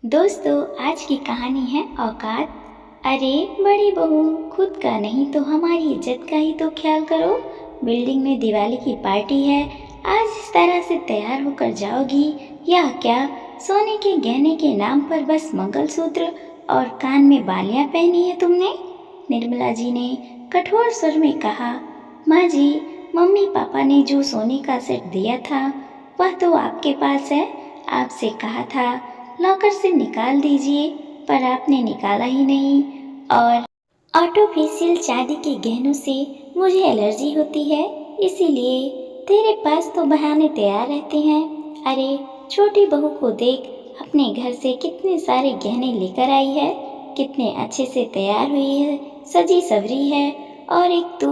दोस्तों, आज की कहानी है औकात। अरे बड़ी बहू, खुद का नहीं तो हमारी इज्जत का ही तो ख्याल करो। बिल्डिंग में दिवाली की पार्टी है, आज इस तरह से तैयार होकर जाओगी या क्या? सोने के गहने के नाम पर बस मंगलसूत्र और कान में बालियां पहनी है तुमने। निर्मला जी ने कठोर स्वर में कहा। माँ जी, मम्मी पापा ने जो सोने का सेट दिया था वह तो आपके पास है। आपसे कहा था लॉकर से निकाल दीजिए, पर आपने निकाला ही नहीं। और आर्टिफिशियल चांदी के गहनों से मुझे एलर्जी होती है, इसीलिए तेरे पास तो बहाने तैयार रहते हैं। अरे छोटी बहू को देख, अपने घर से कितने सारे गहने लेकर आई है, कितने अच्छे से तैयार हुई है, सजी सवरी है। और एक तो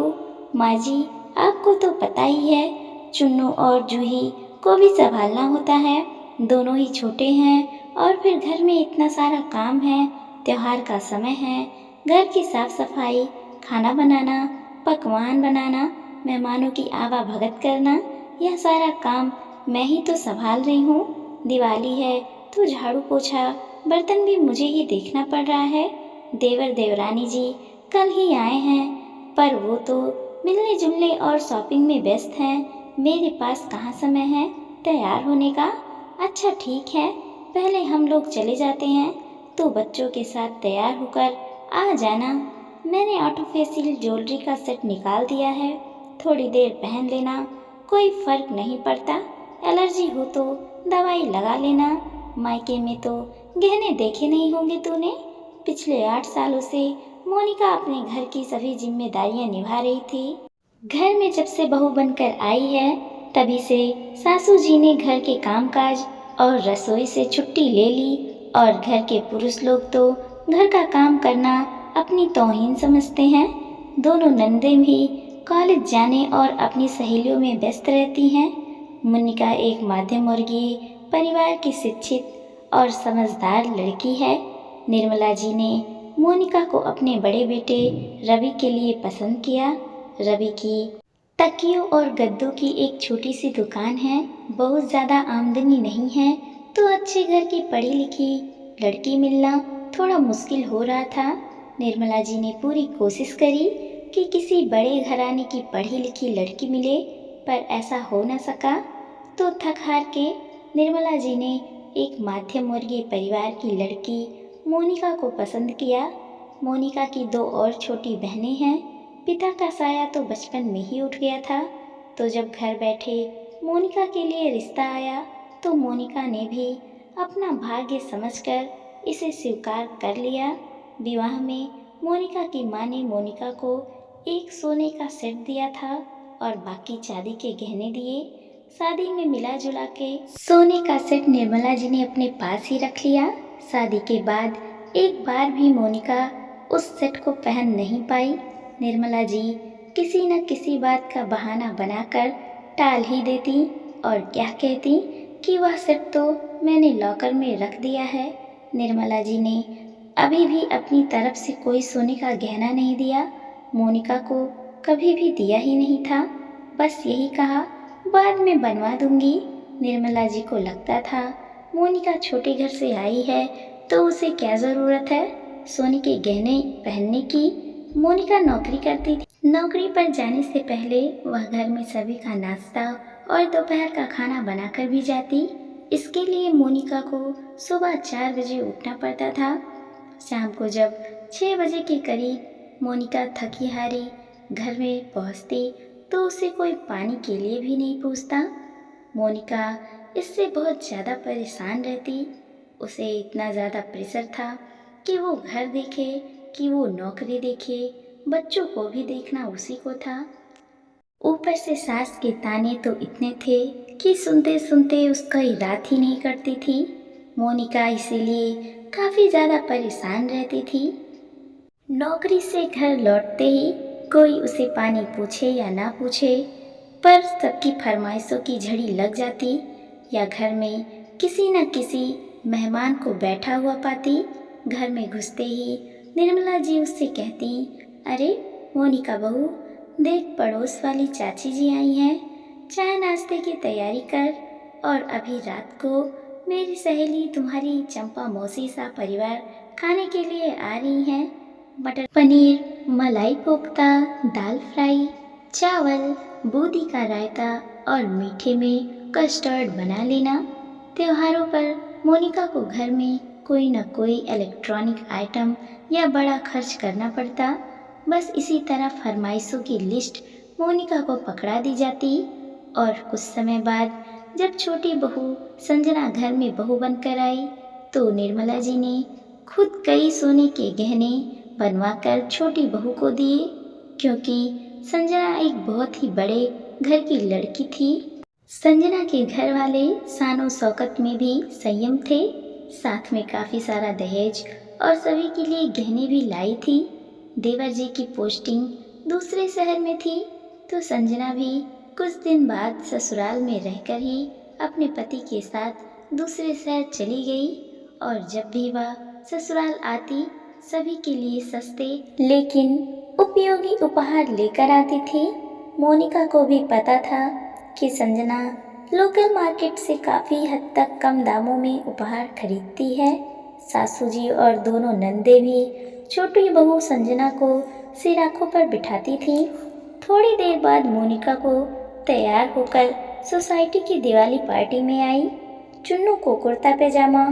माँ जी, आपको तो पता ही है, चुन्नू और जूही को भी संभालना होता है। दोनों ही छोटे हैं और फिर घर में इतना सारा काम है, त्योहार का समय है, घर की साफ सफाई, खाना बनाना, पकवान बनाना, मेहमानों की आवाभगत करना, यह सारा काम मैं ही तो संभाल रही हूँ। दिवाली है तो झाड़ू पोछा बर्तन भी मुझे ही देखना पड़ रहा है। देवर देवरानी जी कल ही आए हैं, पर वो तो मिलने जुलने और शॉपिंग में व्यस्त हैं। मेरे पास कहाँ समय है तैयार होने का। अच्छा ठीक है, पहले हम लोग चले जाते हैं, तो बच्चों के साथ तैयार होकर आ जाना। मैंने आर्टिफिशियल ज्वेलरी का सेट निकाल दिया है, थोड़ी देर पहन लेना, कोई फर्क नहीं पड़ता। एलर्जी हो तो दवाई लगा लेना। मायके में तो गहने देखे नहीं होंगे तूने। पिछले 8 सालों से मोनिका अपने घर की सभी जिम्मेदारियां निभा रही थी। घर में जब से बहू बनकर आई है, तभी से सासू जी ने घर के कामकाज और रसोई से छुट्टी ले ली, और घर के पुरुष लोग तो घर का काम करना अपनी तौहीन समझते हैं। दोनों नंदें भी कॉलेज जाने और अपनी सहेलियों में व्यस्त रहती हैं। मोनिका एक मध्यम वर्गीय परिवार की शिक्षित और समझदार लड़की है। निर्मला जी ने मोनिका को अपने बड़े बेटे रवि के लिए पसंद किया। रवि की तकियों और गद्दों की एक छोटी सी दुकान है, बहुत ज़्यादा आमदनी नहीं है, तो अच्छे घर की पढ़ी लिखी लड़की मिलना थोड़ा मुश्किल हो रहा था। निर्मला जी ने पूरी कोशिश करी कि किसी बड़े घराने की पढ़ी लिखी लड़की मिले, पर ऐसा हो न सका। तो थक हार के निर्मला जी ने एक मध्यम वर्गीय परिवार की लड़की मोनिका को पसंद किया। मोनिका की 2 और छोटी बहनें हैं। पिता का साया तो बचपन में ही उठ गया था, तो जब घर बैठे मोनिका के लिए रिश्ता आया, तो मोनिका ने भी अपना भाग्य समझकर इसे स्वीकार कर लिया। विवाह में मोनिका की माँ ने मोनिका को एक सोने का सेट दिया था और बाकी चांदी के गहने दिए। शादी में मिला जुला के सोने का सेट निर्मला जी ने अपने पास ही रख लिया। शादी के बाद एक बार भी मोनिका उस सेट को पहन नहीं पाई। निर्मला जी किसी न किसी बात का बहाना बनाकर टाल ही देती और क्या कहती कि वह सेट तो मैंने लॉकर में रख दिया है। निर्मला जी ने अभी भी अपनी तरफ से कोई सोने का गहना नहीं दिया, मोनिका को कभी भी दिया ही नहीं था। बस यही कहा, बाद में बनवा दूंगी। निर्मला जी को लगता था मोनिका छोटे घर से आई है, तो उसे क्या ज़रूरत है सोने के गहने पहनने की। मोनिका नौकरी करती थी। नौकरी पर जाने से पहले वह घर में सभी का नाश्ता और दोपहर का खाना बनाकर भी जाती। इसके लिए मोनिका को सुबह 4 बजे उठना पड़ता था। शाम को जब 6 बजे के करीब मोनिका थकी हारी घर में पहुंचती, तो उसे कोई पानी के लिए भी नहीं पूछता। मोनिका इससे बहुत ज़्यादा परेशान रहती। उसे इतना ज़्यादा प्रेशर था कि वो घर देखे कि वो नौकरी देखे, बच्चों को भी देखना उसी को था। ऊपर से सास के ताने तो इतने थे कि सुनते सुनते उसका रात ही नहीं कटती थी। मोनिका इसीलिए काफ़ी ज़्यादा परेशान रहती थी। नौकरी से घर लौटते ही कोई उसे पानी पूछे या ना पूछे, पर सबकी फरमाइशों की झड़ी लग जाती, या घर में किसी न किसी मेहमान को बैठा हुआ पाती। घर में घुसते ही निर्मला जी उससे कहती, अरे मोनिका बहू, देख पड़ोस वाली चाची जी आई हैं, चाय नाश्ते की तैयारी कर। और अभी रात को मेरी सहेली तुम्हारी चंपा मौसी सा परिवार खाने के लिए आ रही हैं। मटर पनीर, मलाई कोफ्ता, दाल फ्राई, चावल, बूंदी का रायता और मीठे में कस्टर्ड बना लेना। त्योहारों पर मोनिका को घर में कोई न कोई इलेक्ट्रॉनिक आइटम या बड़ा खर्च करना पड़ता। बस इसी तरह फरमाइशों की लिस्ट मोनिका को पकड़ा दी जाती और कुछ समय बाद जब छोटी बहू संजना घर में बहू बनकर आई तो निर्मला जी ने खुद कई सोने के गहने बनवाकर छोटी बहू को दिए, क्योंकि संजना एक बहुत ही बड़े घर की लड़की थी। संजना के घर वाले शानो शौकत में भी संयम थे, साथ में काफी सारा दहेज और सभी के लिए गहने भी लाई थी। देवर जी की पोस्टिंग दूसरे शहर में थी तो संजना भी कुछ दिन बाद ससुराल में रहकर ही अपने पति के साथ दूसरे शहर चली गई और जब भी वह ससुराल आती सभी के लिए सस्ते लेकिन उपयोगी उपहार लेकर आती थी। मोनिका को भी पता था कि संजना लोकल मार्केट से काफ़ी हद तक कम दामों में उपहार खरीदती है। सासू जी और दोनों नंदे भी छोटी बहू संजना को सिर आंखों पर बिठाती थी। थोड़ी देर बाद मोनिका को तैयार होकर सोसाइटी की दिवाली पार्टी में आई। चुन्नू को कुर्ता पैजामा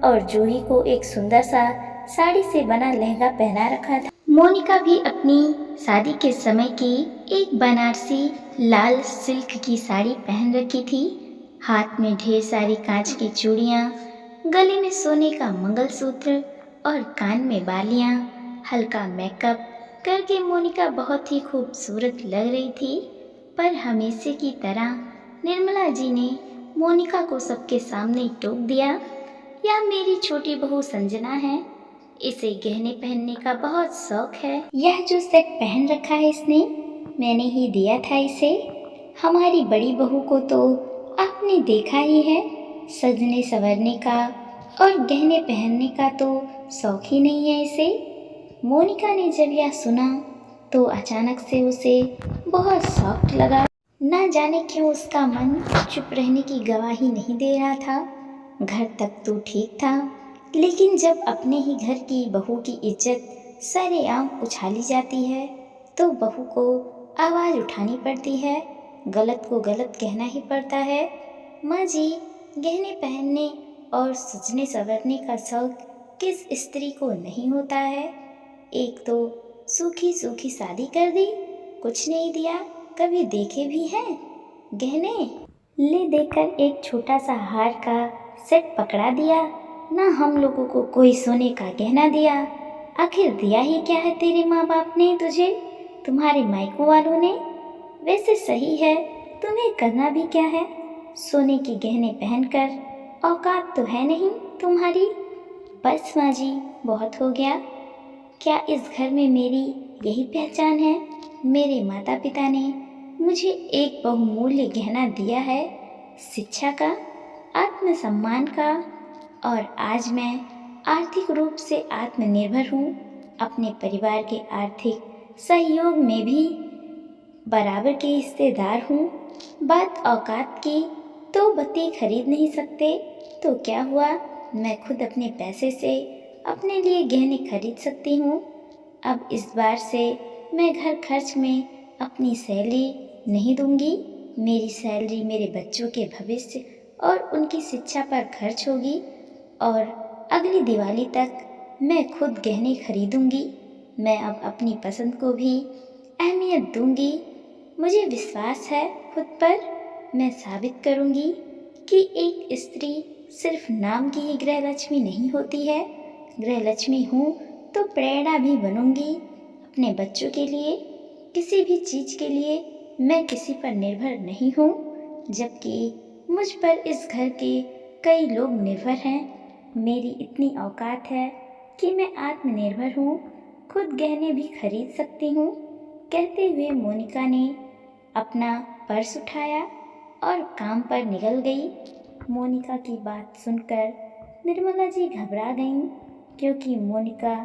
और जूही को एक सुंदर सा साड़ी से बना लहंगा पहना रखा था। मोनिका भी अपनी शादी के समय की एक बनारसी लाल सिल्क की साड़ी पहन रखी थी। हाथ में ढेर सारी कांच की चूड़ियाँ, गले में सोने का मंगलसूत्र और कान में बालियाँ, हल्का मेकअप करके मोनिका बहुत ही खूबसूरत लग रही थी। पर हमेशा की तरह निर्मला जी ने मोनिका को सबके सामने टोक दिया, यह मेरी छोटी बहू संजना है, इसे गहने पहनने का बहुत शौक है। यह जो सेट पहन रखा है इसने, मैंने ही दिया था इसे। हमारी बड़ी बहू को तो आपने देखा ही है, सजने संवरने का और गहने पहनने का तो शौक ही नहीं है इसे। मोनिका ने जब यह सुना तो अचानक से उसे बहुत सॉफ्ट लगा। ना जाने क्यों उसका मन चुप रहने की गवाही नहीं दे रहा था। घर तक तो ठीक था, लेकिन जब अपने ही घर की बहू की इज्जत सरेआम उछाली जाती है तो बहू को आवाज़ उठानी पड़ती है, गलत को गलत कहना ही पड़ता है। माँ जी, गहने पहनने और सजने संवरने का शौक किस स्त्री को नहीं होता है। एक तो सूखी सूखी शादी कर दी, कुछ नहीं दिया, कभी देखे भी हैं गहने। ले देकर एक छोटा सा हार का सेट पकड़ा दिया, ना हम लोगों को कोई सोने का गहना दिया। आखिर दिया ही क्या है तेरे माँ बाप ने तुझे, तुम्हारे मायको वालों ने। वैसे सही है, तुम्हें करना भी क्या है, सोने के गहने पहनकर, औकात तो है नहीं तुम्हारी। बस माँ जी, बहुत हो गया। क्या इस घर में मेरी यही पहचान है। मेरे माता पिता ने मुझे एक बहुमूल्य गहना दिया है, शिक्षा का, आत्मसम्मान का, और आज मैं आर्थिक रूप से आत्मनिर्भर हूँ। अपने परिवार के आर्थिक सहयोग में भी बराबर के हिस्सेदार हूँ। बात औकात की तो बत्ती खरीद नहीं सकते तो क्या हुआ, मैं खुद अपने पैसे से अपने लिए गहने खरीद सकती हूँ। अब इस बार से मैं घर खर्च में अपनी सैलरी नहीं दूंगी। मेरी सैलरी मेरे बच्चों के भविष्य और उनकी शिक्षा पर खर्च होगी और अगली दिवाली तक मैं खुद गहने खरीदूंगी। मैं अब अपनी पसंद को भी अहमियत दूंगी। मुझे विश्वास है खुद पर, मैं साबित करूंगी कि एक स्त्री सिर्फ नाम की ही गृहलक्ष्मी नहीं होती है। गृहलक्ष्मी हूँ तो प्रेरणा भी बनूंगी अपने बच्चों के लिए। किसी भी चीज़ के लिए मैं किसी पर निर्भर नहीं हूँ, जबकि मुझ पर इस घर के कई लोग निर्भर हैं। मेरी इतनी औकात है कि मैं आत्मनिर्भर हूँ, खुद गहने भी खरीद सकती हूँ। कहते हुए मोनिका ने अपना पर्स उठाया और काम पर निकल गई। मोनिका की बात सुनकर निर्मला जी घबरा गईं, क्योंकि मोनिका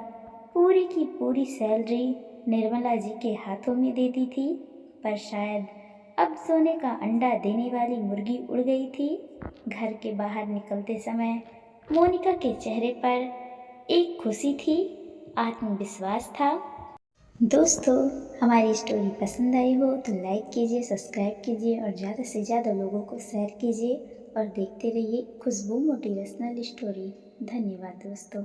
पूरी की पूरी सैलरी निर्मला जी के हाथों में देती थी। पर शायद अब सोने का अंडा देने वाली मुर्गी उड़ गई थी। घर के बाहर निकलते समय मोनिका के चेहरे पर एक खुशी थी, आत्मविश्वास था। दोस्तों, हमारी स्टोरी पसंद आई हो तो लाइक कीजिए, सब्सक्राइब कीजिए और ज़्यादा से ज़्यादा लोगों को शेयर कीजिए और देखते रहिए खुशबू मोटिवेशनल स्टोरी। धन्यवाद दोस्तों।